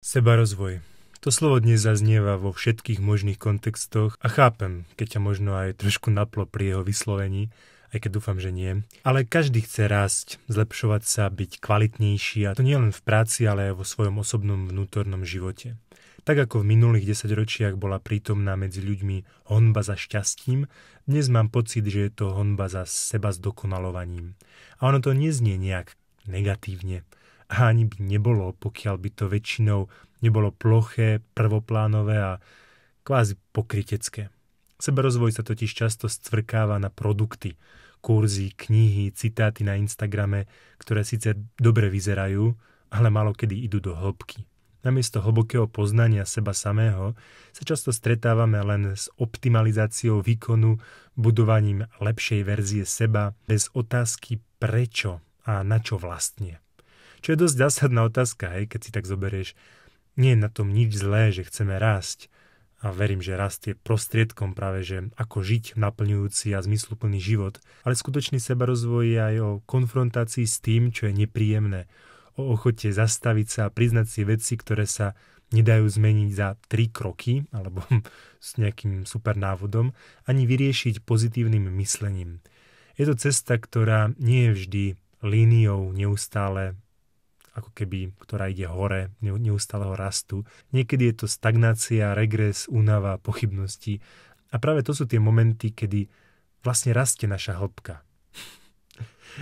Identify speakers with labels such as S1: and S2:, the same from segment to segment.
S1: Sebarozvoj. To slovo dnes zaznieva vo všetkých možných kontextoch a chápem, keď ťa možno aj trošku naplo pri jeho vyslovení, aj keď dúfam, že nie. Ale každý chce rásť, zlepšovať sa, byť kvalitnejší, a to nie len v práci, ale aj vo svojom osobnom vnútornom živote. Tak ako v minulých 10 ročiach bola prítomná medzi ľuďmi honba za šťastím, dnes mám pocit, že je to honba za seba zdokonalovaním. A ono to neznie nejak negatívne. A ani by nebolo, pokiaľ by to väčšinou nebolo ploché, prvoplánové a kvázi pokrytecké. Sebarozvoj sa totiž často scvrkáva na produkty, kurzy, knihy, citáty na Instagrame, ktoré síce dobre vyzerajú, ale malokedy idú do hĺbky. Namiesto hlbokého poznania seba samého sa často stretávame len s optimalizáciou výkonu, budovaním lepšej verzie seba, bez otázky prečo a na čo vlastne. Čo je dosť zásadná otázka, keď si tak zoberieš. Nie je na tom nič zlé, že chceme rásť. A verím, že rast je prostriedkom práve, že ako žiť naplňujúci a zmysluplný život. Ale skutočný sebarozvoj je aj o konfrontácii s tým, čo je nepríjemné. O ochote zastaviť sa a priznať si veci, ktoré sa nedajú zmeniť za 3 kroky, alebo s nejakým super návodom, ani vyriešiť pozitívnym myslením. Je to cesta, ktorá nie je vždy líniou neustále, ako keby, ktorá ide hore, neustáleho rastu. Niekedy je to stagnácia, regres, únava, pochybnosti. A práve to sú tie momenty, kedy vlastne rastie naša hĺbka.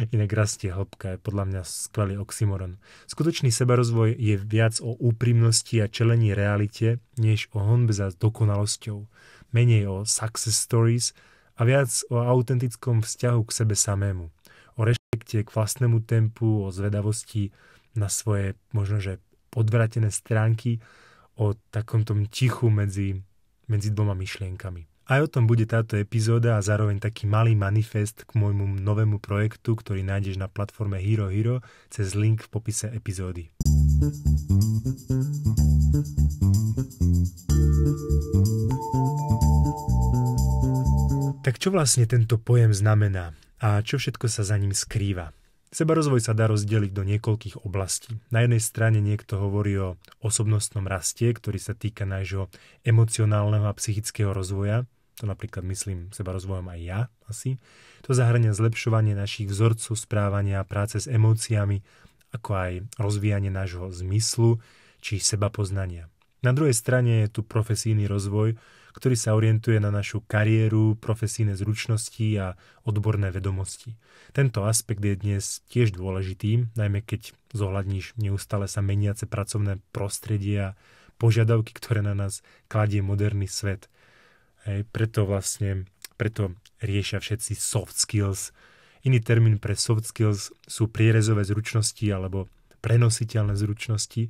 S1: Inak rastie hĺbka je podľa mňa skvelý oxymoron. Skutočný sebarozvoj je viac o úprimnosti a čelení realite, než o honbe za dokonalosťou. Menej o success stories a viac o autentickom vzťahu k sebe samému. O rešpekte k vlastnému tempu, o zvedavosti na svoje možno, že podvrátené stránky, o takom tom tichu medzi dvoma myšlienkami. Aj o tom bude táto epizóda a zároveň taký malý manifest k môjmu novému projektu, ktorý nájdeš na platforme Hero Hero cez link v popise epizódy. Tak čo vlastne tento pojem znamená a čo všetko sa za ním skrýva? Sebarozvoj sa dá rozdeliť do niekoľkých oblastí. Na jednej strane niekto hovorí o osobnostnom raste, ktorý sa týka nášho emocionálneho a psychického rozvoja. To napríklad myslím sebarozvojom aj ja asi. To zahŕňa zlepšovanie našich vzorcov správania, práce s emóciami, ako aj rozvíjanie nášho zmyslu či sebapoznania. Na druhej strane je tu profesijný rozvoj, ktorý sa orientuje na našu kariéru, profesijné zručnosti a odborné vedomosti. Tento aspekt je dnes tiež dôležitý, najmä keď zohľadníš neustále sa meniace pracovné prostredie a požiadavky, ktoré na nás kladie moderný svet. Preto riešia všetci soft skills. Iný termín pre soft skills sú prierezové zručnosti alebo prenositeľné zručnosti,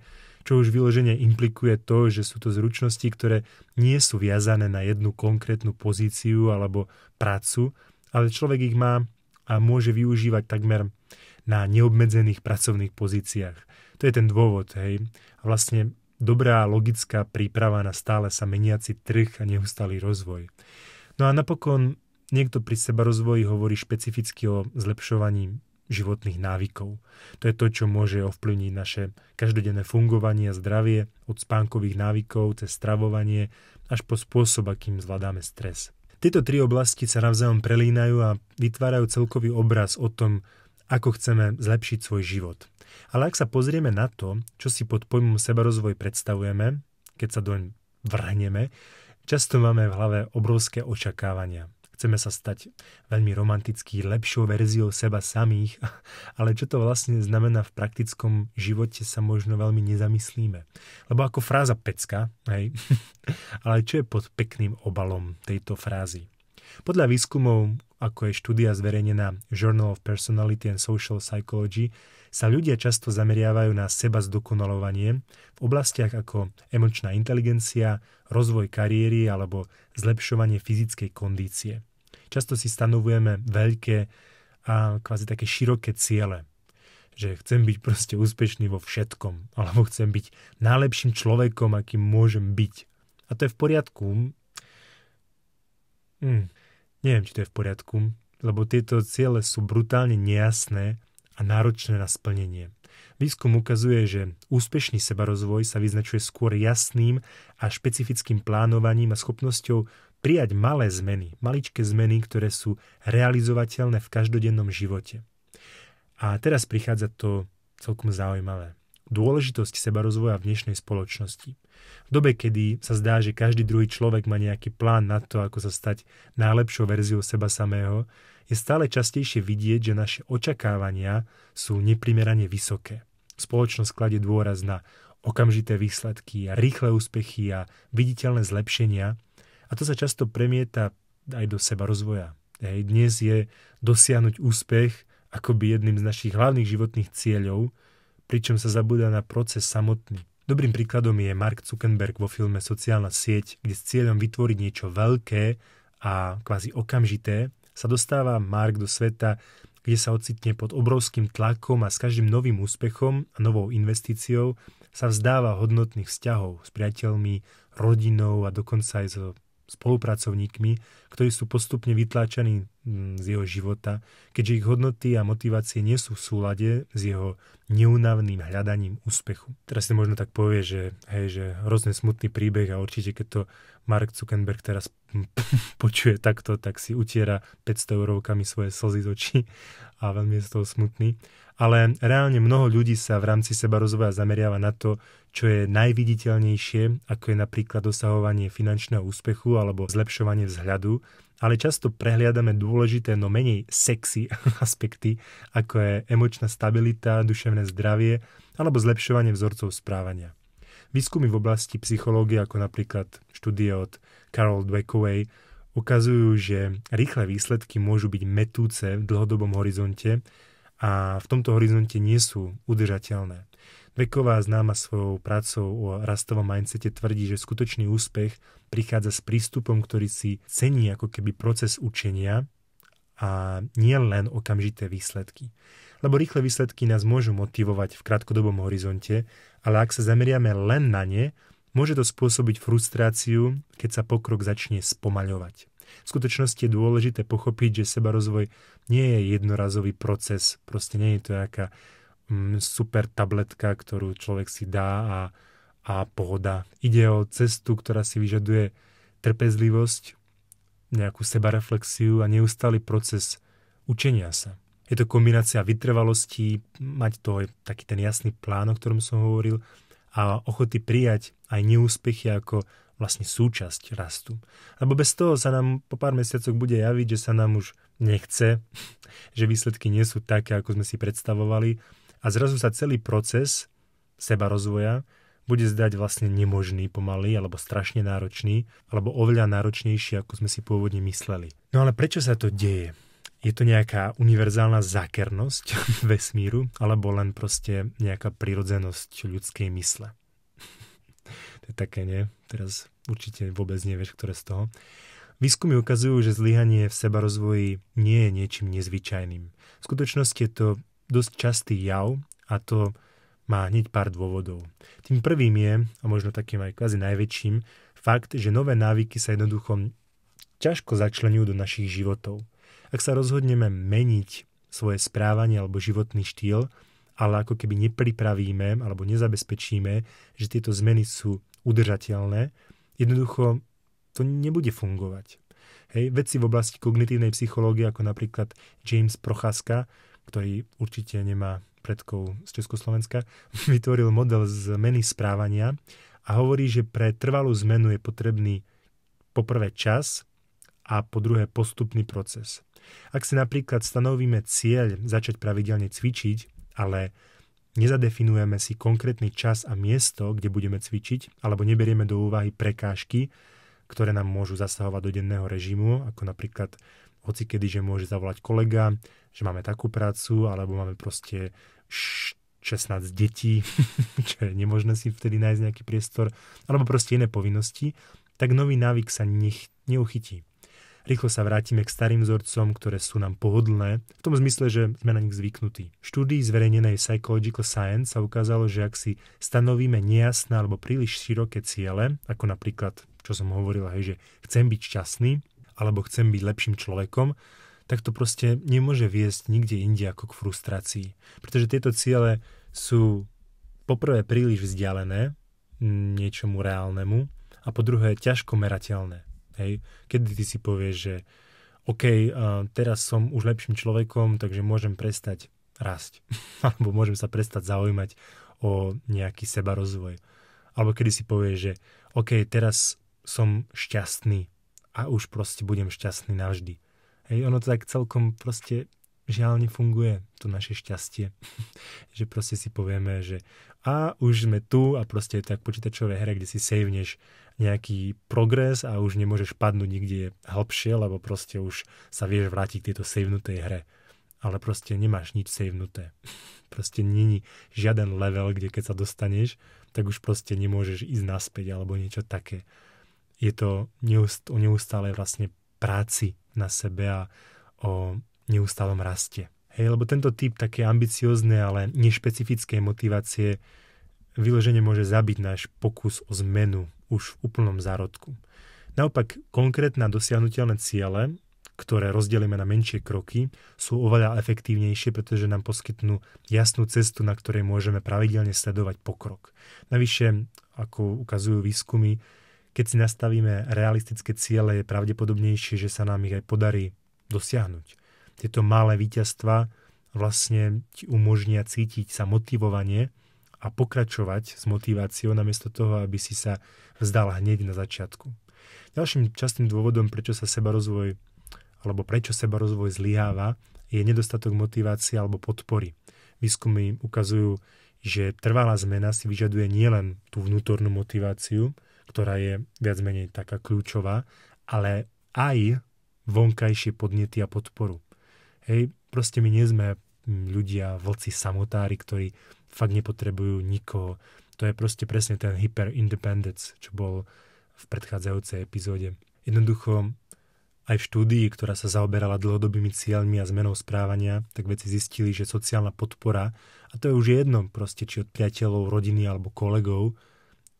S1: čo už vyložene implikuje to, že sú to zručnosti, ktoré nie sú viazané na jednu konkrétnu pozíciu alebo prácu, ale človek ich má a môže využívať takmer na neobmedzených pracovných pozíciách. To je ten dôvod. A vlastne dobrá logická príprava na stále sa meniaci trh a neustály rozvoj. No a napokon niekto pri sebarozvoji hovorí špecificky o zlepšovaní životných návykov. To je to, čo môže ovplyvniť naše každodenné fungovanie a zdravie, od spánkových návykov cez stravovanie až po spôsob, akým zvládame stres. Tieto 3 oblasti sa navzájom prelínajú a vytvárajú celkový obraz o tom, ako chceme zlepšiť svoj život. Ale ak sa pozrieme na to, čo si pod pojmom sebarozvoj predstavujeme, keď sa doň vrhneme, často máme v hlave obrovské očakávania. Chceme sa stať veľmi romantický, lepšou verziou seba samých, ale čo to vlastne znamená v praktickom živote sa možno veľmi nezamyslíme. Lebo ako fráza pecka, ale čo je pod pekným obalom tejto frázy? Podľa výskumov, ako je štúdia zverejnená Journal of Personality and Social Psychology, sa ľudia často zameriavajú na seba zdokonalovanie v oblastiach ako emočná inteligencia, rozvoj kariéry alebo zlepšovanie fyzickej kondície. Často si stanovujeme veľké a kvázi také široké ciele, že chcem byť proste úspešný vo všetkom, alebo chcem byť najlepším človekom, akým môžem byť. A to je v poriadku. Neviem, či to je v poriadku, lebo tieto ciele sú brutálne nejasné a náročné na splnenie. Výskum ukazuje, že úspešný sebarozvoj sa vyznačuje skôr jasným a špecifickým plánovaním a schopnosťou prijať malé zmeny, maličké zmeny, ktoré sú realizovateľné v každodennom živote. A teraz prichádza to celkom zaujímavé. Dôležitosť sebarozvoja v dnešnej spoločnosti. V dobe, kedy sa zdá, že každý druhý človek má nejaký plán na to, ako sa stať najlepšou verziou seba samého, je stále častejšie vidieť, že naše očakávania sú neprimerane vysoké. Spoločnosť kladie dôraz na okamžité výsledky a rýchle úspechy a viditeľné zlepšenia a to sa často premieta aj do sebarozvoja. Dnes je dosiahnuť úspech akoby jedným z našich hlavných životných cieľov, pričom sa zabúda na proces samotný. Dobrým príkladom je Mark Zuckerberg vo filme Sociálna sieť, kde s cieľom vytvoriť niečo veľké a kvázi okamžité sa dostáva Mark do sveta, kde sa ocitne pod obrovským tlakom a s každým novým úspechom a novou investíciou sa vzdáva hodnotných vzťahov s priateľmi, rodinou a dokonca aj so spolupracovníkmi, ktorí sú postupne vytláčaní z jeho života, keďže ich hodnoty a motivácie nie sú v súlade s jeho neúnavným hľadaním úspechu. Teraz si možno tak povie, že hrozne smutný príbeh a určite keď to Mark Zuckerberg teraz počuje takto, tak si utiera 500 eurovkami svoje slzy z očí a veľmi je z toho smutný. Ale reálne mnoho ľudí sa v rámci sebarozvoja zameriava na to, čo je najviditeľnejšie, ako je napríklad dosahovanie finančného úspechu alebo zlepšovanie vzhľadu, ale často prehliadame dôležité, no menej sexy aspekty, ako je emočná stabilita, duševné zdravie alebo zlepšovanie vzorcov správania. Výskumy v oblasti psychológie, ako napríklad štúdie od Carol Dweckowej, ukazujú, že rýchle výsledky môžu byť mätúce v dlhodobom horizonte a v tomto horizonte nie sú udržateľné. Dwecková, známa svojou prácou o rastovom mindsete, tvrdí, že skutočný úspech prichádza s prístupom, ktorý si cení ako keby proces učenia a nie len okamžité výsledky. Lebo rýchle výsledky nás môžu motivovať v krátkodobom horizonte, ale ak sa zameriame len na ne, môže to spôsobiť frustráciu, keď sa pokrok začne spomaľovať. V skutočnosti je dôležité pochopiť, že sebarozvoj nie je jednorazový proces, proste nie je to nejaká super tabletka, ktorú človek si dá a pohoda. Ide o cestu, ktorá si vyžaduje trpezlivosť, nejakú sebareflexiu a neustály proces učenia sa. Je to kombinácia vytrvalosti, mať to taký ten jasný plán, o ktorom som hovoril, a ochoty prijať aj neúspechy ako vlastne súčasť rastu. Lebo bez toho sa nám po pár mesiacoch bude javiť, že sa nám už nechce, že výsledky nie sú také, ako sme si predstavovali a zrazu sa celý proces sebarozvoja bude zdať vlastne nemožný pomaly, alebo strašne náročný, alebo oveľa náročnejší, ako sme si pôvodne mysleli. No ale prečo sa to deje? Je to nejaká univerzálna zákernosť vesmíru, alebo len proste nejaká prirodzenosť ľudskej mysle? To je také, nie? Teraz určite vôbec nevieš, ktoré z toho. Výskumy ukazujú, že zlyhanie v sebarozvoji nie je niečím nezvyčajným. V skutočnosti je to dosť častý jav a to má hneď pár dôvodov. Tým prvým je, a možno takým aj kvázi najväčším, fakt, že nové návyky sa jednoducho ťažko začleňujú do našich životov. Ak sa rozhodneme meniť svoje správanie alebo životný štýl, ale ako keby nepripravíme alebo nezabezpečíme, že tieto zmeny sú udržateľné, jednoducho to nebude fungovať. Vedci v oblasti kognitívnej psychológie, ako napríklad James Prochaska, ktorý určite nemá predkov z Československa, vytvoril model zmeny správania a hovorí, že pre trvalú zmenu je potrebný po prvé čas a po druhé postupný proces. Ak si napríklad stanovíme cieľ začať pravidelne cvičiť, ale nezadefinujeme si konkrétny čas a miesto, kde budeme cvičiť, alebo neberieme do úvahy prekážky, ktoré nám môžu zasahovať do denného režimu, ako napríklad hocikedy, že môže zavolať kolega, že máme takú prácu, alebo máme proste 16 detí, čo je nemožné si vtedy nájsť nejaký priestor, alebo proste iné povinnosti, tak nový návyk sa neuchytí. Rýchlo sa vrátime k starým vzorcom, ktoré sú nám pohodlné, v tom zmysle, že sme na nich zvyknutí. V štúdii zverejnenej Psychological Science sa ukázalo, že ak si stanovíme nejasné alebo príliš široké ciele, ako napríklad, čo som hovoril, že chcem byť šťastný, alebo chcem byť lepším človekom, tak to proste nemôže viesť nikde inde ako k frustrácii. Pretože tieto ciele sú poprvé príliš vzdialené niečomu reálnemu a po druhé ťažko merateľné. Hej? Kedy ty si povieš, že OK, teraz som už lepším človekom, takže môžem prestať rásť. Alebo môžem sa prestať zaujímať o nejaký sebarozvoj. Alebo kedy si povieš, že OK, teraz som šťastný a už proste budem šťastný navždy. Hej, ono to tak celkom proste žiaľ nefunguje, to naše šťastie. Že proste si povieme, že už sme tu a proste je to tak počítačové hre, kde si saveneš nejaký progres a už nemôžeš padnúť nikde hlbšie, lebo proste už sa vieš vrátiť k tejto savenutej hre. Ale proste nemáš nič savenuté. Proste není žiaden level, kde keď sa dostaneš, tak už proste nemôžeš ísť naspäť alebo niečo také. Je to o neustálej vlastne práci na sebe a o neustálom raste. Hej, lebo tento typ také ambiciozne, ale nešpecifické motivácie vyložene môže zabiť náš pokus o zmenu už v úplnom zárodku. Naopak, konkrétne dosiahnuteľné ciele, ktoré rozdelíme na menšie kroky, sú oveľa efektívnejšie, pretože nám poskytnú jasnú cestu, na ktorej môžeme pravidelne sledovať pokrok. Navyše, ako ukazujú výskumy, keď si nastavíme realistické ciele, je pravdepodobnejšie, že sa nám ich aj podarí dosiahnuť. Tieto malé víťazstva vlastne ti umožnia cítiť sa motivovanie a pokračovať s motiváciou namiesto toho, aby si sa vzdal hneď na začiatku. Ďalším častým dôvodom, prečo sebarozvoj zlyháva, je nedostatok motivácie alebo podpory. Výskumy ukazujú, že trvalá zmena si vyžaduje nielen tú vnútornú motiváciu, ktorá je viac menej taká kľúčová, ale aj vonkajšie podnety a podporu. Hej, proste my nie sme ľudia, vlci samotári, ktorí fakt nepotrebujú nikoho. To je proste presne ten hyper-independence, čo bol v predchádzajúcej epizóde. Jednoducho, aj v štúdii, ktorá sa zaoberala dlhodobými cieľmi a zmenou správania, tak vedci zistili, že sociálna podpora, a to je už jedno proste, či od priateľov, rodiny alebo kolegov,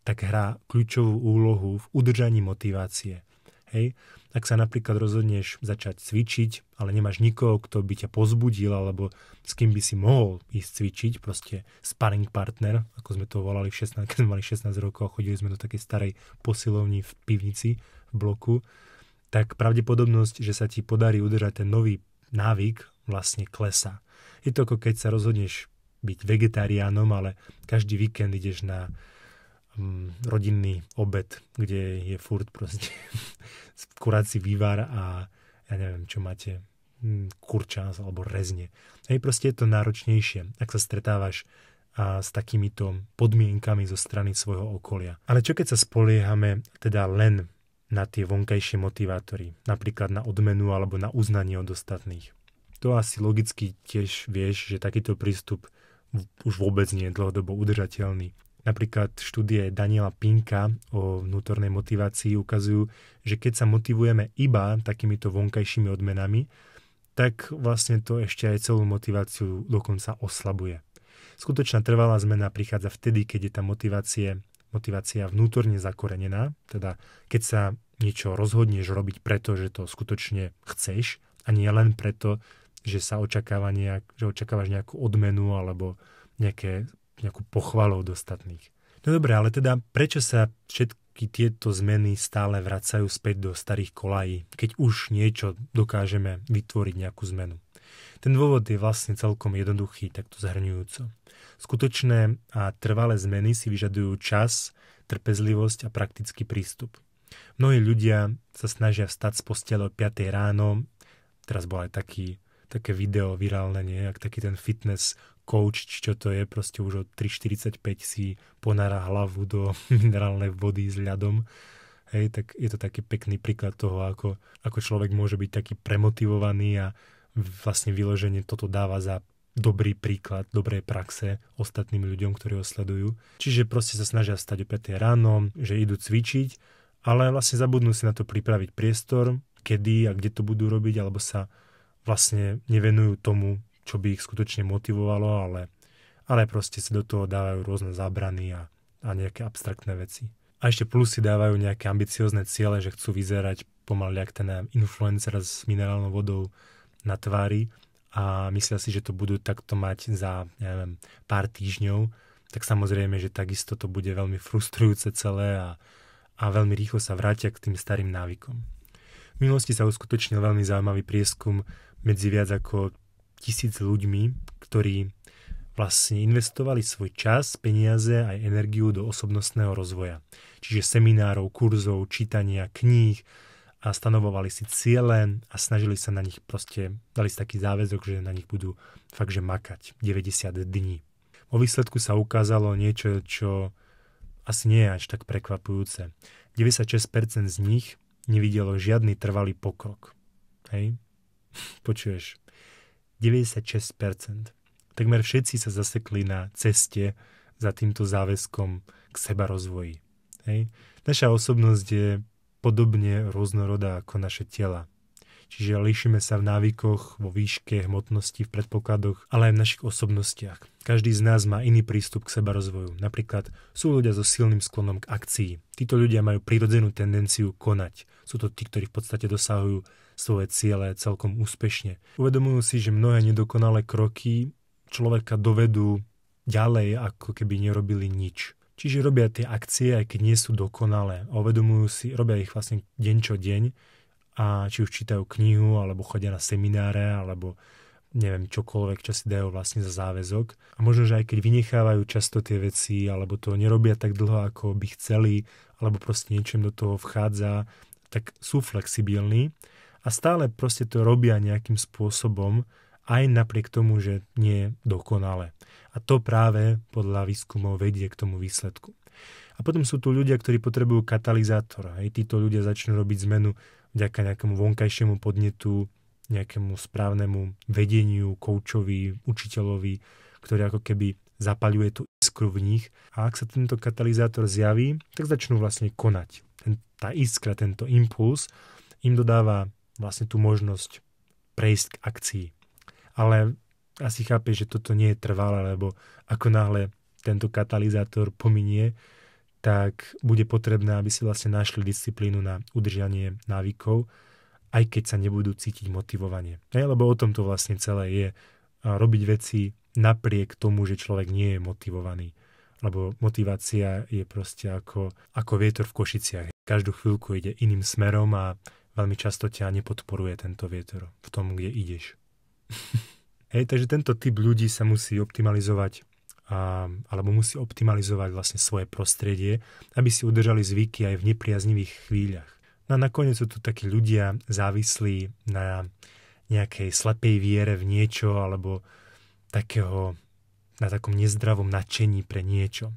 S1: tak hrá kľúčovú úlohu v udržaní motivácie. Hej? Ak sa napríklad rozhodneš začať cvičiť, ale nemáš nikoho, kto by ťa pozbudil, alebo s kým by si mohol ísť cvičiť, proste sparring partner, ako sme to volali keď sme mali 16 rokov a chodili sme do takej starej posilovni v pivnici, v bloku, tak pravdepodobnosť, že sa ti podarí udržať ten nový návyk, vlastne klesá. Je to ako keď sa rozhodneš byť vegetariánom, ale každý víkend ideš na rodinný obed, kde je furt proste kuráci vývar a ja neviem, čo máte, kurčas alebo rezne. Hej, proste je to náročnejšie, ak sa stretávaš s takýmito podmienkami zo strany svojho okolia. Ale čo keď sa spoliehame teda len na tie vonkajšie motivátory, napríklad na odmenu alebo na uznanie od ostatných? To asi logicky tiež vieš, že takýto prístup už vôbec nie je dlhodobo udržateľný. Napríklad štúdie Daniela Pinka o vnútornej motivácii ukazujú, že keď sa motivujeme iba takýmito vonkajšími odmenami, tak vlastne to ešte aj celú motiváciu dokonca oslabuje. Skutočná trvalá zmena prichádza vtedy, keď je tá motivácia vnútorne zakorenená, teda keď sa niečo rozhodneš robiť preto, že to skutočne chceš a nie len preto, že očakávaš nejakú odmenu alebo nejakú pochvalu od ostatných. No dobré, ale teda prečo sa všetky tieto zmeny stále vracajú späť do starých kolají, keď už niečo dokážeme vytvoriť nejakú zmenu? Ten dôvod je vlastne celkom jednoduchý, takto zhrňujúco. Skutočné a trvalé zmeny si vyžadujú čas, trpezlivosť a praktický prístup. Mnohí ľudia sa snažia vstať z postele o 5 ráno, teraz bol aj také video virálne, nejak taký ten fitness coach, či čo to je, proste už od 3:45 si ponára hlavu do minerálnej vody s ľadom. Hej, tak je to taký pekný príklad toho, ako človek môže byť taký premotivovaný a vlastne vyloženie toto dáva za dobrý príklad, dobrej praxe ostatným ľuďom, ktorí ho sledujú. Čiže proste sa snažia vstať o 5 ráno, že idú cvičiť, ale vlastne zabudnú si na to pripraviť priestor, kedy a kde to budú robiť, alebo sa vlastne nevenujú tomu, čo by ich skutočne motivovalo, ale proste si do toho dávajú rôzne zábrany a nejaké abstraktné veci. A ešte plus si dávajú nejaké ambiciozne ciele, že chcú vyzerať pomaly jak ten influencer s minerálnou vodou na tvári a myslia si, že to budú takto mať za, neviem, pár týždňov, tak samozrejme, že takisto to bude veľmi frustrujúce celé a veľmi rýchlo sa vrátia k tým starým návykom. V minulosti sa uskutočnil veľmi zaujímavý prieskum medzi viac ako 1000 ľuďmi, ktorí vlastne investovali svoj čas, peniaze aj energiu do osobnostného rozvoja. Čiže seminárov, kurzov, čítania, kníh a stanovovali si ciele a snažili sa na nich proste, dali si taký záväzok, že na nich budú fakt, že makať 90 dní. Vo výsledku sa ukázalo niečo, čo asi nie je až tak prekvapujúce. 96% z nich nevidelo žiadny trvalý pokrok. Hej? Počuješ? 96%. Takmer všetci sa zasekli na ceste za týmto záväzkom k sebarozvoji. Hej? Naša osobnosť je podobne rôznorodá ako naše tela. Čiže líšime sa v návykoch, vo výške, hmotnosti, v predpokladoch, ale aj v našich osobnostiach. Každý z nás má iný prístup k sebarozvoju. Napríklad sú ľudia so silným sklonom k akcii. Títo ľudia majú prirodzenú tendenciu konať. Sú to tí, ktorí v podstate dosahujú svoje ciele celkom úspešne. Uvedomujú si, že mnohé nedokonalé kroky človeka dovedú ďalej, ako keby nerobili nič. Čiže robia tie akcie, aj keď nie sú dokonalé. A uvedomujú si, robia ich vlastne deň čo deň, a či už čítajú knihu, alebo chodia na semináre, alebo neviem, čokoľvek, čo si dajú vlastne za záväzok. A možno, že aj keď vynechávajú často tie veci, alebo to nerobia tak dlho, ako by chceli, alebo proste niečím do toho vchádza, tak sú flexibilní a stále proste to robia nejakým spôsobom, aj napriek tomu, že nie je dokonale. A to práve podľa výskumov vedie k tomu výsledku. A potom sú tu ľudia, ktorí potrebujú katalizátor. Hej, títo ľudia začnú robiť zmenu vďaka nejakému vonkajšiemu podnetu, nejakému správnemu vedeniu, koučovi, učiteľovi, ktorý ako keby zapaľuje tú iskru v nich. A ak sa tento katalizátor zjaví, tak začnú vlastne konať. Tá iskra, tento impuls im dodáva vlastne tú možnosť prejsť k akcii. Ale asi chápeš, že toto nie je trvalé, lebo ako náhle tento katalizátor pominie, tak bude potrebné, aby si vlastne našli disciplínu na udržanie návykov, aj keď sa nebudú cítiť motivovanie. Lebo o tom to vlastne celé je. Robiť veci napriek tomu, že človek nie je motivovaný. Lebo motivácia je proste ako vietor v Košiciach. Každú chvíľku ide iným smerom a veľmi často ťa nepodporuje tento vietor v tom, kde ideš. Takže tento typ ľudí sa musí optimalizovať alebo musí optimalizovať vlastne svoje prostredie, aby si udržali zvyky aj v nepriaznivých chvíľach. No a nakoniec sú tu takí ľudia závislí na nejakej slepej viere v niečo alebo na takom nezdravom nadšení pre niečo.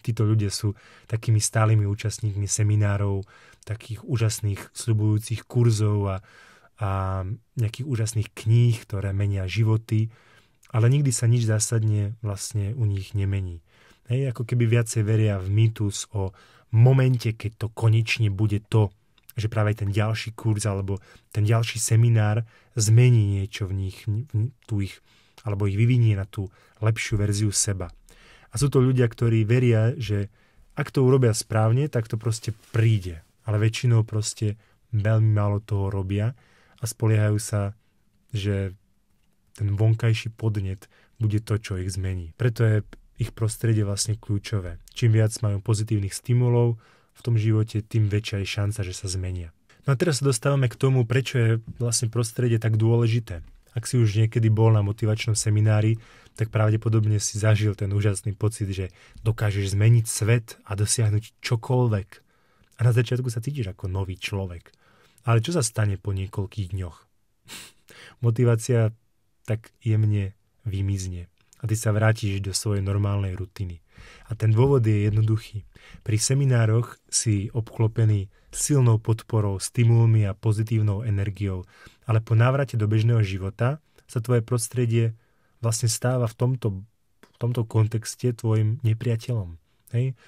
S1: Títo ľudia sú takými stálymi účastníkmi seminárov, takých úžasných sľubujúcich kurzov a nejakých úžasných kníh, ktoré menia životy, ale nikdy sa nič zásadne vlastne u nich nemení. Ako keby viacej veria v mýtus o momente, keď to konečne bude to, že práve ten ďalší kurz alebo ten ďalší seminár zmení niečo v nich, alebo ich vyvinie na tú lepšiu verziu seba. A sú to ľudia, ktorí veria, že ak to urobia správne, tak to proste príde. Ale väčšinou proste veľmi málo toho robia a spoliehajú sa, že ten vonkajší podnet bude to, čo ich zmení. Preto je ich prostredie vlastne kľúčové. Čím viac majú pozitívnych stimulov v tom živote, tým väčšia je šanca, že sa zmenia. No a teraz sa dostávame k tomu, prečo je vlastne prostredie tak dôležité. Ak si už niekedy bol na motivačnom seminári, tak pravdepodobne si zažil ten úžasný pocit, že dokážeš zmeniť svet a dosiahnuť čokoľvek. A na začiatku sa cítiš ako nový človek. Ale čo sa stane po niekoľkých dňoch? Motivácia tak jemne vymizne a ty sa vrátiš do svojej normálnej rutiny. A ten dôvod je jednoduchý. Pri seminároch si obklopený silnou podporou, stimulmi a pozitívnou energiou, ale po návrate do bežného života sa tvoje prostredie vlastne stáva v tomto kontexte tvojim nepriateľom. Hej?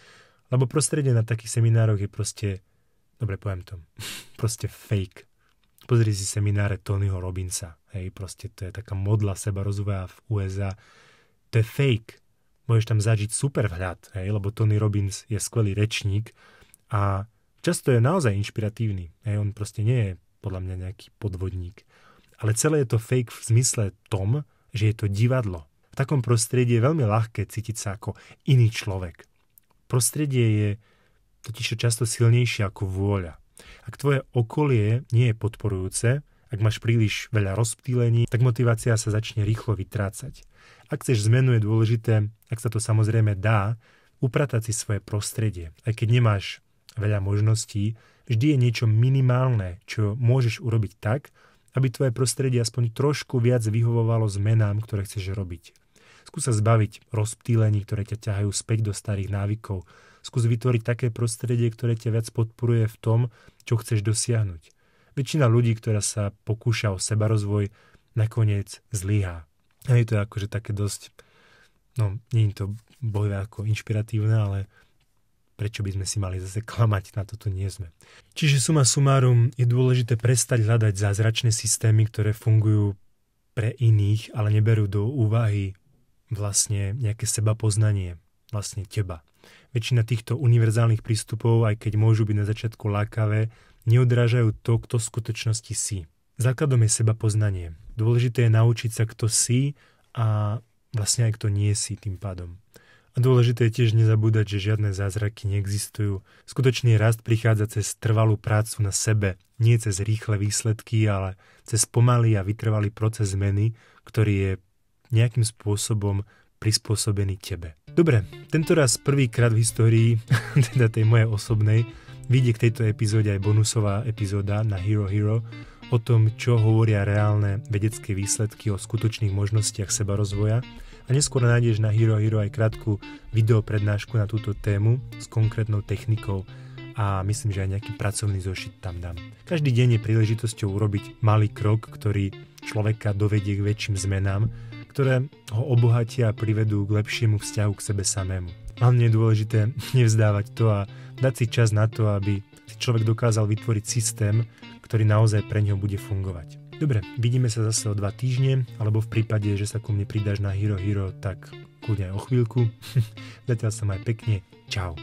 S1: Lebo prostredie na takých seminároch je proste, dobre poviem to, proste fake. Pozri si semináre Tonyho Robbinsa. Hej, proste to je taká modla sebarozvoja v USA. To je fake. Môžeš tam zažiť super vhľad, hej, lebo Tony Robbins je skvelý rečník a často je naozaj inšpiratívny. Hej, on proste nie je podľa mňa nejaký podvodník. ale celé je to fake v zmysle tom, že je to divadlo. V takom prostredí je veľmi ľahké cítiť sa ako iný človek. Prostredie je totiž často silnejšie ako vôľa. Ak tvoje okolie nie je podporujúce, ak máš príliš veľa rozptýlení, tak motivácia sa začne rýchlo vytrácať. Ak chceš zmenu, je dôležité, ak sa to samozrejme dá, upratať si svoje prostredie. Aj keď nemáš veľa možností, vždy je niečo minimálne, čo môžeš urobiť tak, aby tvoje prostredie aspoň trošku viac vyhovovalo zmenám, ktoré chceš robiť. Skús sa zbaviť rozptýlení, ktoré ťa ťahajú späť do starých návykov. Skús vytvoriť také prostredie, ktoré ťa viac podporuje v tom, čo chceš dosiahnuť. Väčšina ľudí, ktorá sa pokúša o sebarozvoj, nakoniec zlyhá. A je to akože také dosť, nie je to bojové ako inšpiratívne, ale prečo by sme si mali zase klamať, na to tu nie sme. Čiže suma sumárum je dôležité prestať hľadať zázračné systémy, ktoré fungujú pre iných, ale neberú do úvahy vlastne nejaké sebapoznanie, vlastne teba. Väčšina týchto univerzálnych prístupov, aj keď môžu byť na začiatku lákavé, neodrážajú to, kto v skutočnosti si. Základom je sebapoznanie. Dôležité je naučiť sa, kto si a vlastne aj kto nie si tým pádom. A dôležité je tiež nezabúdať, že žiadne zázraky neexistujú. Skutočný rast prichádza cez trvalú prácu na sebe, nie cez rýchle výsledky, ale cez pomalý a vytrvalý proces zmeny, ktorý je nejakým spôsobom prispôsobený tebe. Dobre, tento raz prvýkrát v histórii, teda tej mojej osobnej, vyjde k tejto epizóde aj bonusová epizóda na Hero Hero o tom, čo hovoria reálne vedecké výsledky o skutočných možnostiach sebarozvoja a neskôr nájdeš na Hero Hero aj krátku videoprednášku na túto tému s konkrétnou technikou a myslím, že aj nejaký pracovný zošit tam dám. Každý deň je príležitosťou urobiť malý krok, ktorý človeka dovedie k väčším zmenám, ktoré ho obohatia a privedú k lepšiemu vzťahu k sebe samému. Hlavne je dôležité nevzdávať to a dať si čas na to, aby si človek dokázal vytvoriť systém, ktorý naozaj pre ňoho bude fungovať. Dobre, vidíme sa zase o 2 týždne, alebo v prípade, že sa ku mne pridáš na Hero Hero, tak kľudne aj o chvíľku. Zatiaľ sa maj pekne. Čau.